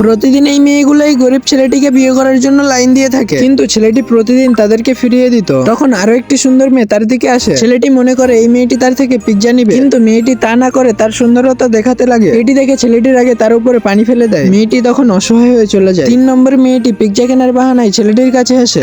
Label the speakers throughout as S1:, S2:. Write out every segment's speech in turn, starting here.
S1: প্রতিদিন এই মেয়েগুলোই গরিব ছেলেটিকে বিয়ে করার জন্য লাইন দিয়ে থাকে, কিন্তু ছেলেটি প্রতিদিন তাদেরকে ফিরিয়ে দিত। তখন আরো একটি সুন্দর মেয়ে তার দিকে আসে। ছেলেটি মনে করে এই মেয়েটি তার থেকে পিজ্জা নিবে, কিন্তু মেয়েটি তা না করে তার সুন্দরতা দেখাতে লাগে। এটি দেখে ছেলেটির আগে তার উপরে পানি ফেলে দেয়। মেয়েটি তখন অসহায় হয়ে চলে যায়। 3 নম্বর মেয়েটি পিজ্জা কেনার বাহানায় ছেলেটির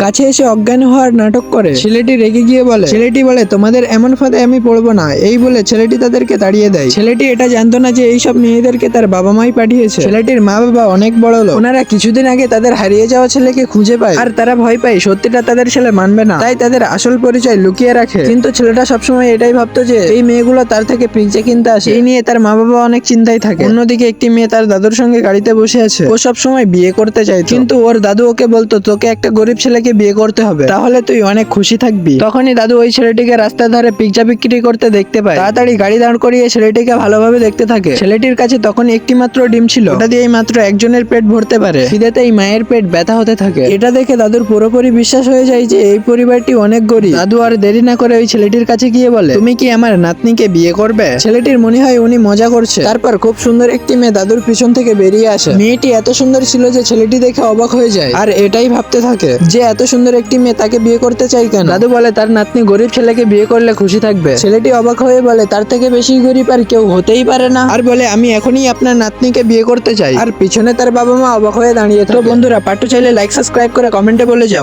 S1: কাছে এসে অজ্ঞান হওয়ার নাটক করে। ছেলেটি রেগে গিয়ে বলে, তোমাদের এমন ফাঁদে আমি পড়বো না। এই বলে ছেলেটি তাদেরকে তাড়িয়ে দেয়। ছেলেটি এটা জানতো না যে এইসব মেয়েদেরকে তার বাবা মাই পাঠিয়েছে। ছেলেটির মা বাবা অনেক বড় লোক। ওনারা কিছুদিন আগে তাদের হারিয়ে যাওয়া ছেলেকে খুঁজে পায়, আর তারা ভয় পায় সত্যিটা তাদের ছেলে মানবে না, তাই তাদের আসল পরিচয় লুকিয়ে রাখে। কিন্তু ছেলেটা সবসময় এটাই ভাবতো যে এই মেয়েগুলো তার থেকে পিজ্জা কিনতে আসে। এই নিয়ে তার মা বাবা অনেক চিন্তায় থাকে। অন্যদিকে একটি মেয়ে তার দাদুর সঙ্গে গাড়িতে বসে আছে। ও সব সময় বিয়ে করতে চাইতো, কিন্তু ওর দাদু ওকে বলতো তোকে একটা গরিব ছেলেকে বিয়ে করতে হবে, তাহলে তুই অনেক খুশি থাকবি। তখনই দাদু ওই ছেলেটিকে রাস্তার ধারে পিজ্জা বিক্রি করতে দেখতে পায়। তাড়াতাড়ি গাড়ি দাঁড় করিয়ে ছেলেটিকে ভালোভাবে দেখতে থাকে। ছেলেটির কাছে তখন একটি মাত্র ডিম ছিল, ওটা দিয়ে মাত্র একজনের পেট ভরতে পারে। খিদেতেই মায়ের পেট ব্যথা হতে থাকে। এটা দেখে দাদুর পুরোপুরি বিশ্বাস হয়ে যায় যে এই পরিবারটি অনেক গরিব। দাদু আর দেরি না করে ওই ছেলেটির কাছে গিয়ে বলে, তুমি কি আমার নাতনিকে বিয়ে করবে? ছেলেটির মনে হয় উনি মজা করছে। তারপর খুব সুন্দর একটি মেয়ে দাদুর পিছন থেকে বেরিয়ে আসে। মেয়েটি এত সুন্দর ছিল যে ছেলেটি দেখে অবাক হয়ে যায়, আর এটাই ভাবতে থাকে যে এত সুন্দর একটি মেয়ে তাকে বিয়ে করতে চাই কেন। দাদু বলে তার নাতনি গরিব ছেলেকে বিয়ে করলে খুশি থাকবে। ছেলেটি অবাক হয়ে বলে তার থেকে বেশি গরিব আর কেউ হতেই পারে না, আর বলে আমি এখনই আপনার নাতনিকে বিয়ে করতে চাই। আর পিছনে তার বাবা মা অবাক হয়ে দাঁড়িয়ে থাকে। তো বন্ধুরা, পার্ট 2 চাইলে লাইক সাবস্ক্রাইব করে কমেন্টে বলে যাও।